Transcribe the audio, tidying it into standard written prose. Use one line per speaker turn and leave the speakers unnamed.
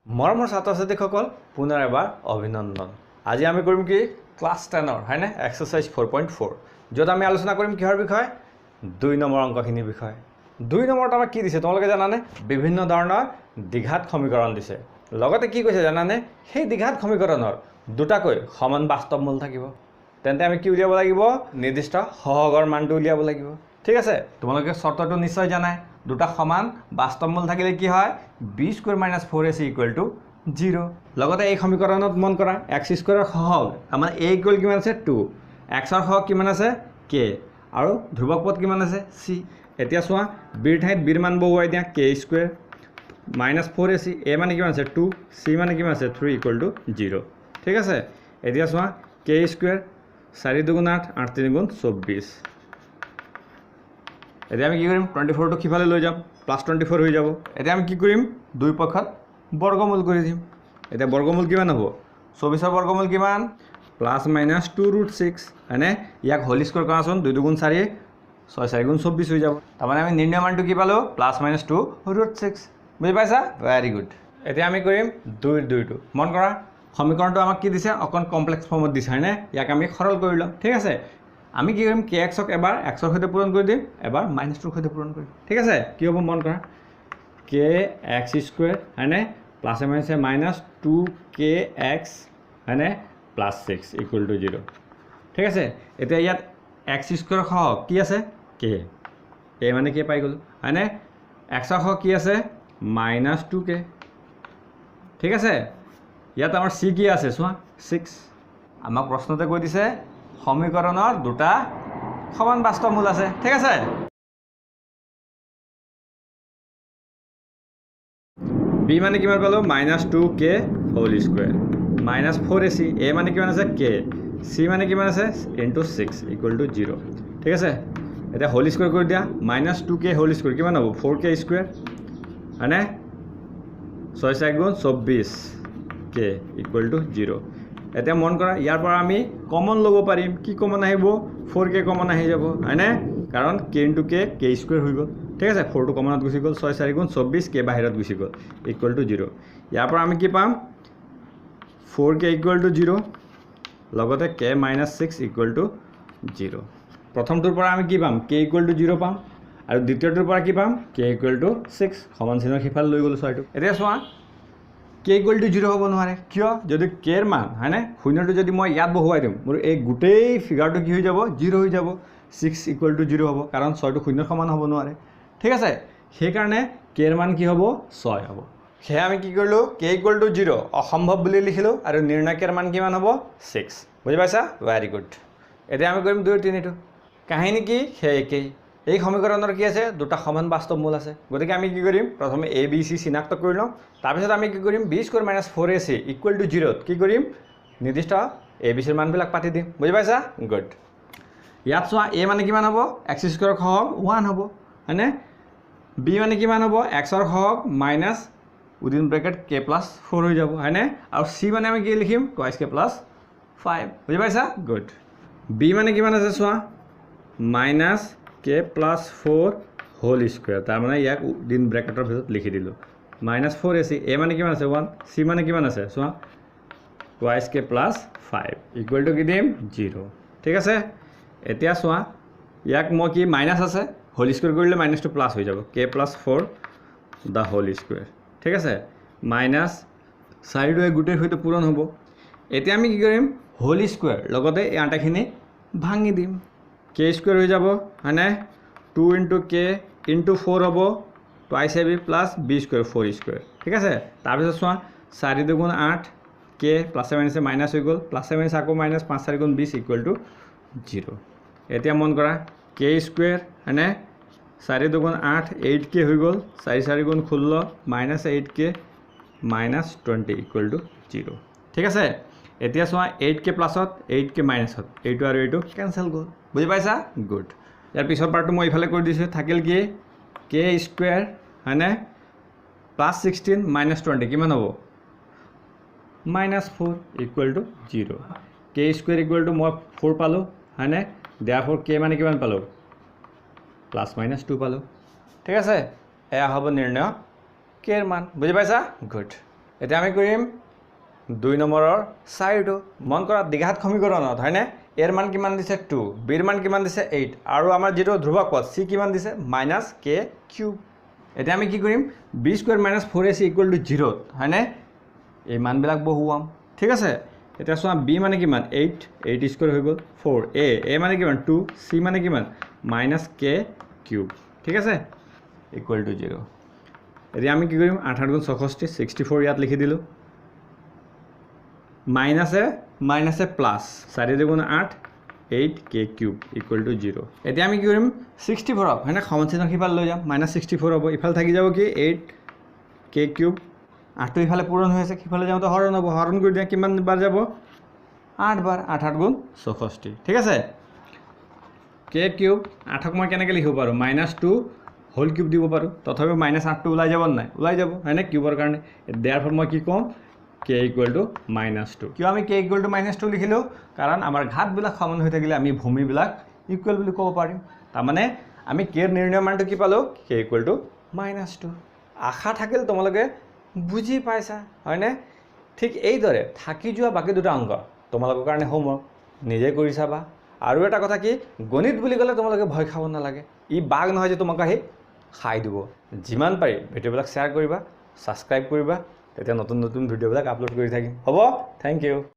মৰমৰ ছাত্ৰ ছাত্ৰীসকল পুনৰ এবাৰ অভিনন্দন। আজি আমি কৰিম কি ক্লাছ 10ৰ হয়নে এক্সাৰসাইজ 4.4 য'ত আমি আলোচনা কৰিম কিহৰ বিষয় 2 নম্বৰ অংকখিনিৰ বিষয়। 2 নম্বৰত আমাক কি দিছে তোমালোকে জানানে বিভিন্ন ধৰণৰ দ্বিঘাত সমীকৰণ দিছে। লগতে কি কৈছে জানানে সেই দ্বিঘাত সমীকৰণৰ দুটাকৈ সমান বাস্তৱ মূল থাকিব। তেন্তে আমি কি উলিয়াব লাগিব নিৰ্দিষ্ট সহগৰ মানটো উলিয়াব লাগিব। ঠিক আছে তোমালোকে শৰ্তটো নিশ্চয় জানাই দুটা সমান বাস্তৱ মূল থাকিলে কি হয় b² - 4ac = 0। লগতে এই সমীকৰণত মন কৰা x² ৰ সহগ আমাৰ a = কিমান আছে 2 x ৰ সহগ কিমান আছে k আৰু ধ্ৰুৱক পদ কিমান আছে c। এতিয়া চোৱা b ৰ ঠাইত b ৰ মান বহুৱাই দিয়া k² - 4ac a মানে কিমান আছে 2 c মানে কিমান আছে 3 = 0। ঠিক আছে এতিয়া চোৱা k² 4 × 2 = 8 8 × 3 = 24। এতিয়া আমি কি কৰিম 24টো কিফালে লৈ যাম +24 হৈ যাব। এতিয়া আমি কি কৰিম দুই পক্ষত বৰ্গমূল কৰি দিম। এতিয়া বৰ্গমূল কিমান হ'ব 24ৰ বৰ্গমূল কিমান +-2√6 হয়নে ইয়াক হোল স্কয়াৰ কৰাচোন 2 × 2 = 4 6 4 × 24 হৈ যাব। তাৰমানে আমি নিৰ্ণয় মানটো কি পালো +-2√6 বুজি পাইছা ভেৰি গুড। এতিয়া আমি কৰিম 2টো মন কৰা সমীকৰণটো আমাক কি দিছে অকণ কমপ্লেক্স ফৰ্মত দিছে হয়নে ইয়াক আমি সৰল কৰি ল'ম। ঠিক আছে আমি কি কৰিম kxক এবাৰ x ৰ সৈতে পূৰণ কৰি দিম এবাৰ -2ৰ সৈতে পূৰণ কৰিম। ঠিক আছে কি হ'ব মন কৰা kx² হয়নে +- 2kx হয়নে +6 = 0। ঠিক আছে এতিয়া ইয়াত x² সহগ কি আছে k a মানে k পাই গ'লো হয়নে x ৰ সহগ কি আছে -2k। ঠিক আছে ইয়াত আমাৰ c কি আছে চোৱা 6। আমাক প্ৰশ্নতে কৈ দিছে সমীকৰণৰ দুটা সমান বাস্তৱ মূল আছে। ঠিক আছে b মানে কিমান পালো -2k² -4ac a মানে কিমান আছে k c মানে কিমান আছে * 6 = 0। ঠিক আছে এতিয়া হোল স্কয়াৰ কৰি দিয়া -2k হোল স্কয়াৰ কিমান হ'ব 4k² হয়নে 6 4 × 24 k = 0। এতিয়া মন কৰা ইয়াৰ পৰা আমি কমন ল'ব পাৰিম কি কমন আহিব 4k কমন আহি যাব হয়নে কাৰণ k × k k² হৈ গ'ল। ঠিক আছে 4টো কমনত গুচি গ'ল 6 4 × 24 k বাহিৰত গুচি গ'ল = 0। ইয়াৰ পৰা আমি কি পাম 4k = 0 লগতে k - 6 = 0। প্ৰথমটোৰ পৰা আমি কি পাম k = 0 পাম আৰু দ্বিতীয়টোৰ পৰা কি পাম k = 6 সমান চিহ্ন সিফালে লৈ গ'লো ছয়টো। এতিয়া চোৱা k = 0 হ'ব নোৱাৰে কিয় যদি k ৰ মান হয়নে শূন্যটো যদি মই ইয়াত বহুৱাই দিম মোৰ এই গোটেই ফিগাৰটো কি হৈ যাব 0 হৈ যাব 6 = 0 হ'ব কাৰণ 6টো শূন্যৰ সমান হ'ব নোৱাৰে। ঠিক আছে সেইকাৰণে k ৰ মান কি হ'ব 6 হ'ব। সেয়া আমি কি কৰিলোঁ k = 0 অসম্ভৱ বুলি লিখিলোঁ আৰু নিৰ্ণয় k ৰ মান কিমান হ'ব 6 বুজি পাইছা ভেৰি গুড। এতিয়া আমি কৰিম 2 3টো কাহিনী কি সেই একেই এই সমীকৰণৰ কি আছে দুটা সমান বাস্তৱ মূল আছে। গতিকে আমি কি কৰিম প্ৰথমে a b c চিনাক্ত কৰি লওঁ তাৰপিছত আমি কি কৰিম b² - 4ac = 0 কি কৰিম নিৰ্দিষ্ট a b c ৰ মানবিলাক পাতি দিম বুজি পাইছা গুড। ইয়াত চোৱা a মানে কিমান হ'ব x² ৰ সহগ 1 হ'ব হয়নে b মানে কিমান হ'ব x ৰ সহগ -k+4 হৈ যাব হয়নে আৰু c মানে আমি কি লিখিম 2k + 5 বুজি পাইছা গুড। b মানে কিমান আছে চোৱা -k+4 হোল স্কয়াৰ তাৰমানে ইয়াক দিন ব্ৰেকেটৰ ভিতৰত লিখি দিলোঁ -4ac a মানে কিমান আছে 1 c মানে কিমান আছে চোৱা 2k + 5 = কি দিম 0। ঠিক আছে এতিয়া চোৱা ইয়াক মই কি মাইনাছ আছে হোল স্কয়াৰ কৰিলে -টো প্লাছ হৈ যাব k + 4 দা হোল স্কয়াৰ। ঠিক আছে -4টোৱে গোটেই সৈতে পূৰণ হ'ব। এতিয়া আমি কি কৰিম হোল স্কয়াৰ লগতে এই আটাইখিনি ভাঙি দিম k² হৈ যাব হয়নে 2 × k × 4 হ'ব 2ab + b² 4²। ঠিক আছে তাৰপিছত চোৱা 4 × 2 = 8 k +- মাইনাছ হৈ গ'ল +- আকৌ -5 4 × 20 = 0। এতিয়া মন কৰা k² হয়নে 4 × 2 = 8 8k হৈ গ'ল 4 4 × 16 -8k -20 = 0। ঠিক আছে এতিয়া চোৱা 8k প্লাছত 8k মাইনাছত এইটো আৰু এইটো কেনচেল গ'ল বুজি পাইছা গুড। ইয়াৰ পিছৰ পাৰ্টটো মই এইফালে কৰি দিছোঁ থাকিল কি k² হয়নে +16 -20 কিমান হ'ব -4 = 0। k² মই 4 পালোঁ হয়নে therefore k মানে কিমান পালোঁ +-2 পালোঁ। ঠিক আছে এয়া হ'ব নিৰ্ণয় k ৰ মান বুজি পাইছা গুড। এতিয়া আমি কৰিম 2 নম্বৰৰ 4টো মন কৰা দ্বিঘাত সমীকৰণত হয়নে এৰ মান কিমান দিছে 2 বিৰ মান কিমান দিছে 8 আৰু আমাৰ যেটো ধ্ৰুবক পদ c কিমান দিছে -k³ এতিয়া আমি কি কৰিম b² - 4ac = 0 হয়নে এই মানবিলাক বহুৱাম ঠিক আছে এতিয়া চোৱা b মানে কিমান 8² হৈ গ'ল 4 a মানে কিমান 2 c মানে কিমান -k³ ঠিক আছে = 0 এতিয়া আমি কি কৰিম 8 × 64 64 ইয়াত লিখি দিলো মাইনাছে প্লাস 4 × 8 8k³ = 0 এতিয়া আমি কি কৰিম 64 হয়নে সমচিহ্ন সিফাল লৈ যাম -64 হ'ব ইফাল থাকি যাব কি 8k³ 8টো ইফালে পূৰণ হৈ আছে সিফালে যাওঁতে হৰণ হ'ব হৰণ কৰি দিয়া কিমান বাৰ যাব 8 বাৰ 8 × 64 ঠিক আছে k³ 8ক মই কেনেকৈ লিখিব পাৰোঁ -2 হোল কিউব দিব পাৰোঁ তথাপি -8টো ওলাই যাব নাই ওলাই যাব হয়নে কিউবৰ কাৰণে দেয়াৰফল মই কি ক'ম k = -2 কিয় আমি k = -2 লিখিলোঁ কাৰণ আমাৰ ঘাতবিলাক সমান হৈ থাকিলে আমি ভূমিবিলাক ইকুৱেল বুলি ক'ব পাৰিম তাৰমানে আমি k ৰ নিৰ্ণয় মানটো কি পালোঁ k = -2 আশা থাকিল তোমালোকে বুজি পাইছা হয়নে ঠিক এইদৰে থাকি যোৱা বাকি দুটা অংক তোমালোকৰ কাৰণে হোমৱৰ্ক নিজে কৰি চাবা আৰু এটা কথা কি গণিত বুলি ক'লে তোমালোকে ভয় খাব নালাগে ই বাগ নহয় যে তোমাক আহি খাই দিব যিমান পাৰি ভিডিঅ'বিলাক শ্বেয়াৰ কৰিবা ছাবস্ক্ৰাইব কৰিবা তেতিয়া নতুন ভিডিঅ'বিলাক আপলোড কৰি থাকিম হ'ব থেংক ইউ